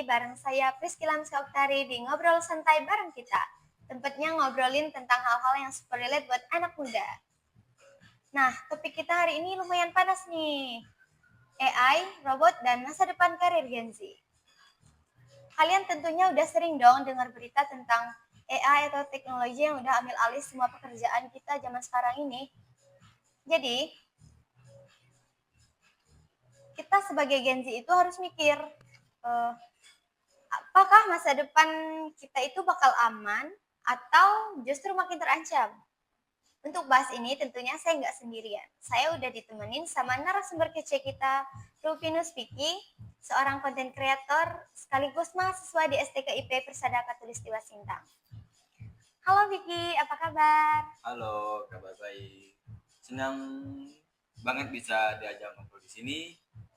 bareng saya Priski Lamska Oktari di Ngobrol Santai bareng kita. Tempatnya ngobrolin tentang hal-hal yang super relate buat anak muda. Nah, topik kita hari ini lumayan panas nih. AI, robot, dan masa depan karir Gen Z. Kalian tentunya udah sering dong dengar berita tentang AI atau teknologi yang udah ambil alih semua pekerjaan kita zaman sekarang ini. Jadi, kita sebagai Gen Z itu harus mikir, apakah masa depan kita itu bakal aman atau justru makin terancam? Untuk bahas ini tentunya saya nggak sendirian. Saya udah ditemenin sama narasumber kece kita, Rufinus Vicky, seorang konten kreator sekaligus mahasiswa di STKIP Persada Katulistiwa Sintang. Halo Vicky, apa kabar? Halo, kabar baik. Senang banget bisa diajak ngobrol di sini.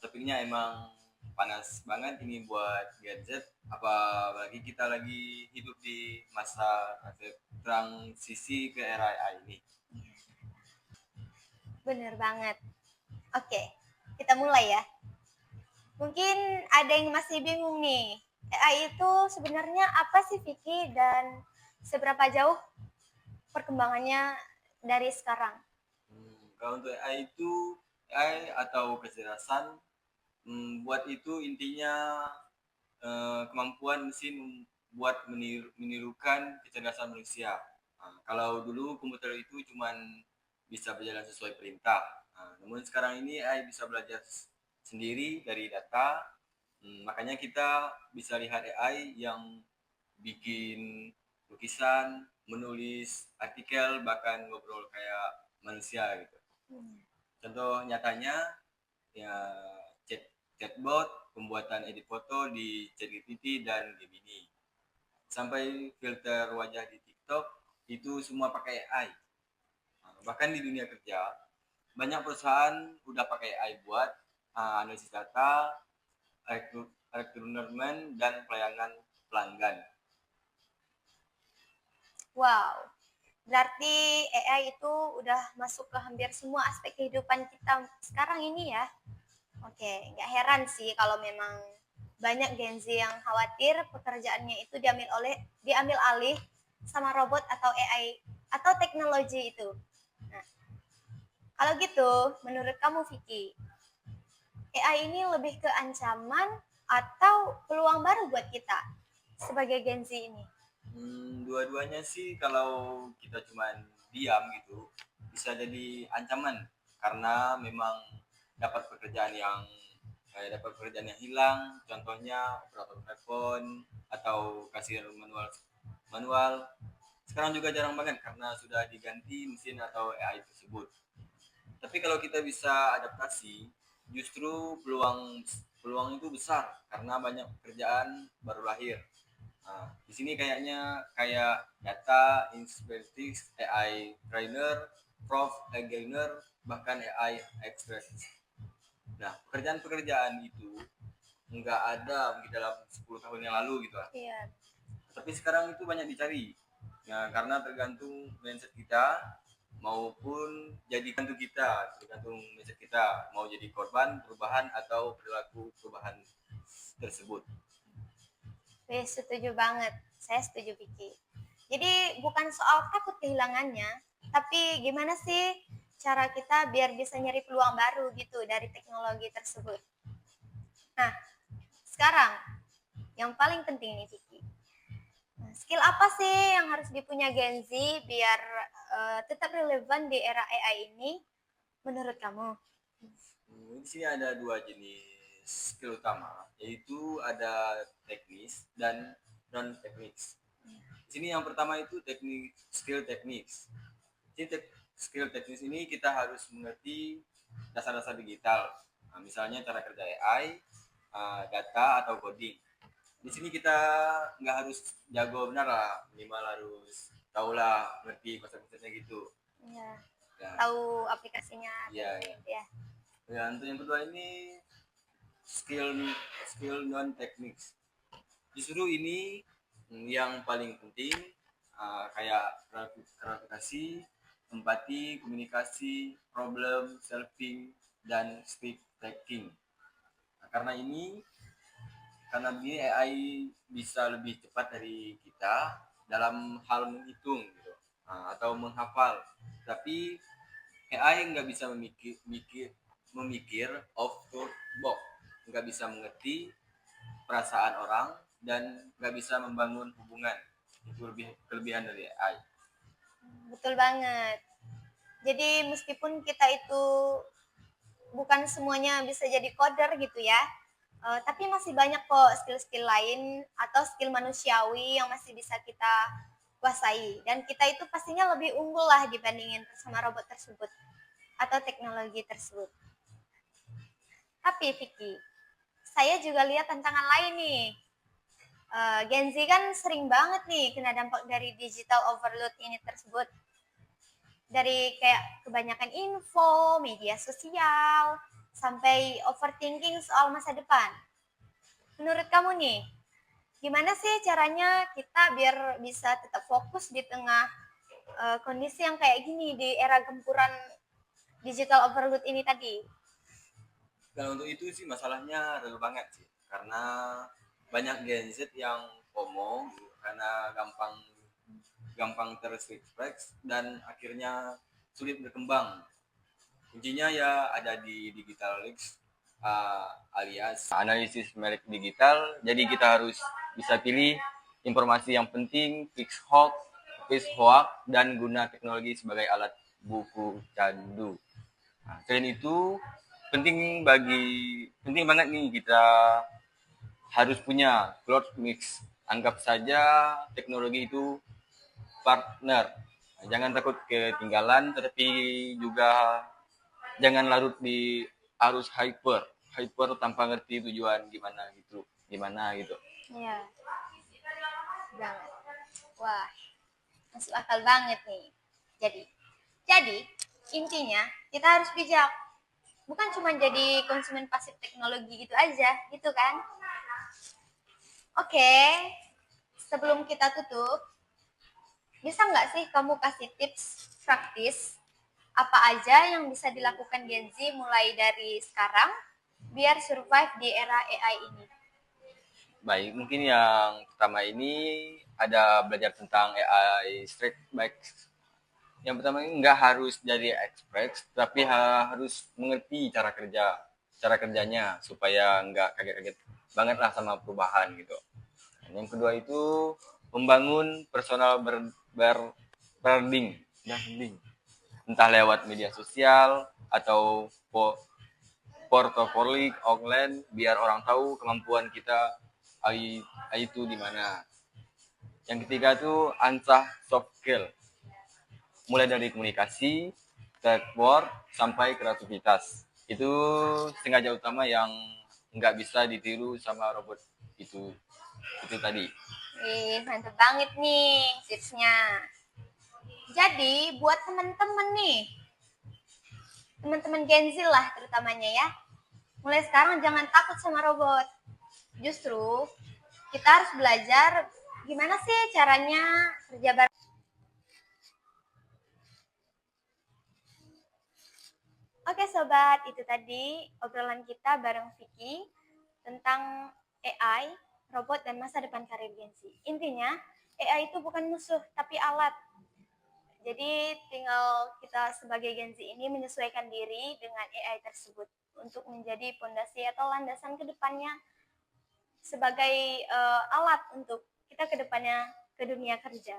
Topiknya emang panas banget ini buat gadget. Apalagi kita lagi hidup di masa transisi ke era AI ini. Bener banget. Oke, kita mulai ya. Mungkin ada yang masih bingung nih. AI itu sebenarnya apa sih Vicky dan seberapa jauh perkembangannya dari sekarang? Kalau untuk AI atau kecerdasan, buat itu intinya kemampuan mesin buat menirukan kecerdasan manusia. Kalau dulu komputer itu cuma bisa berjalan sesuai perintah. Namun sekarang ini AI bisa belajar sendiri dari data. Makanya kita bisa lihat AI yang bikin lukisan, menulis artikel, bahkan ngobrol kayak manusia gitu. Contoh nyatanya ya chatbot, pembuatan edit foto di ChatGPT dan Gemini. Sampai filter wajah di TikTok itu semua pakai AI. Bahkan di dunia kerja, banyak perusahaan udah pakai AI buat analisis data, rekrutmen, dan pelayanan pelanggan. Wow, berarti AI itu udah masuk ke hampir semua aspek kehidupan kita sekarang ini ya. Oke, nggak heran sih kalau memang banyak Gen Z yang khawatir pekerjaannya itu diambil alih sama robot atau AI atau teknologi itu. Nah, kalau gitu, menurut kamu Vicky, AI ini lebih ke ancaman atau peluang baru buat kita sebagai Gen Z ini? Dua-duanya sih kalau kita cuman diam gitu bisa jadi ancaman karena memang dapat pekerjaan yang hilang, contohnya operator telepon atau kasir manual manual. Sekarang juga jarang banget karena sudah diganti mesin atau AI tersebut. Tapi kalau kita bisa adaptasi, justru peluang peluang itu besar karena banyak pekerjaan baru lahir. Nah, di sini kayaknya kayak data analytics, AI trainer, prompt engineer, bahkan AI expert. Nah, pekerjaan-pekerjaan itu nggak ada mungkin dalam 10 tahun yang lalu gitu lah. Iya. Tapi sekarang itu banyak dicari. Nah, karena tergantung mindset kita maupun jadi gantung kita, tergantung mindset kita mau jadi korban perubahan atau perilaku perubahan tersebut. Setuju banget. Saya setuju Vicky. Jadi bukan soal takut kehilangannya, tapi gimana sih cara kita biar bisa nyari peluang baru gitu dari teknologi tersebut. Nah, sekarang yang paling penting nih Vicky. Skill apa sih yang harus dipunya Gen Z biar tetap relevan di era AI ini menurut kamu? Di sini ada dua jenis skill utama, yaitu ada teknis dan non teknis. Di sini yang pertama itu skill teknis. Skill teknis ini kita harus mengerti dasar-dasar digital. Nah, misalnya cara kerja AI, data atau coding. Di sini kita nggak harus jago benar lah, minimal harus tahulah ngerti konsep-konsepnya gitu. Ya. Ya. Tahu aplikasinya. Iya. Ya. Ya, untuk yang kedua ini skill non teknis. Justru ini yang paling penting, kayak klarifikasi, empati, komunikasi, problem solving, dan speed taking. Nah, karena ini AI bisa lebih cepat dari kita dalam hal menghitung gitu, atau menghafal. Tapi AI nggak bisa memikir out of box, nggak bisa mengerti perasaan orang dan nggak bisa membangun hubungan. Itu kelebihan dari AI. Betul banget. Jadi meskipun kita itu bukan semuanya bisa jadi coder gitu ya, tapi masih banyak kok skill-skill lain atau skill manusiawi yang masih bisa kita kuasai. Dan kita itu pastinya lebih unggul lah dibandingin sama robot tersebut atau teknologi tersebut. Tapi Vicky, saya juga lihat tantangan lain nih. Gen Z kan sering banget nih kena dampak dari digital overload ini tersebut. Dari kayak kebanyakan info, media sosial, sampai overthinking soal masa depan. Menurut kamu nih, gimana sih caranya kita biar bisa tetap fokus di tengah kondisi yang kayak gini di era gempuran digital overload ini tadi? Dan untuk itu sih masalahnya real banget sih, karena banyak Gen Z yang FOMO karena gampang terdistract dan akhirnya sulit berkembang. Kuncinya ya ada di digital leaks, alias analisis merek digital. Jadi kita harus bisa pilih informasi yang penting, fix hoax, dan guna teknologi sebagai alat buku candu. Nah, selain itu penting banget nih kita harus punya cloud mix. Anggap saja teknologi itu partner. Jangan takut ketinggalan, tetapi juga jangan larut di arus hyper tanpa ngerti tujuan gimana gitu. Iya, banget. Wah, masuk akal banget nih. Jadi intinya kita harus bijak. Bukan cuma jadi konsumen pasif teknologi gitu aja, gitu kan? Oke, sebelum kita tutup, bisa nggak sih kamu kasih tips praktis apa aja yang bisa dilakukan Gen Z mulai dari sekarang biar survive di era AI ini? Baik, mungkin yang pertama ini ada belajar tentang AI straight back. Yang pertama ini nggak harus jadi expert, tapi harus mengerti cara kerjanya supaya nggak kaget-kaget banget lah sama perubahan gitu. Dan yang kedua itu membangun personal branding, entah lewat media sosial atau portofolio online biar orang tahu kemampuan kita itu di mana. Yang ketiga tuh ansah soft skill, mulai dari komunikasi, teamwork, sampai kreativitas. Itu sengaja utama yang nggak bisa ditiru sama robot itu tadi. Mantep banget nih tipsnya. Jadi buat teman-teman nih, teman-teman Gen Z lah terutamanya ya, mulai sekarang jangan takut sama robot. Justru kita harus belajar gimana sih caranya kerja bareng. Oke sobat, itu tadi obrolan kita bareng Vicky tentang AI, robot, dan masa depan karir Gen Z. Intinya, AI itu bukan musuh, tapi alat. Jadi tinggal kita sebagai Gen Z ini menyesuaikan diri dengan AI tersebut untuk menjadi pondasi atau landasan ke depannya sebagai alat untuk kita ke depannya ke dunia kerja.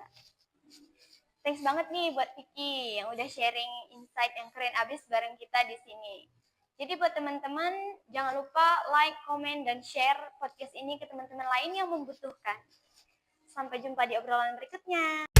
Thanks banget nih buat Vicky yang udah sharing insight yang keren abis bareng kita di sini. Jadi buat teman-teman, jangan lupa like, komen, dan share podcast ini ke teman-teman lain yang membutuhkan. Sampai jumpa di obrolan berikutnya.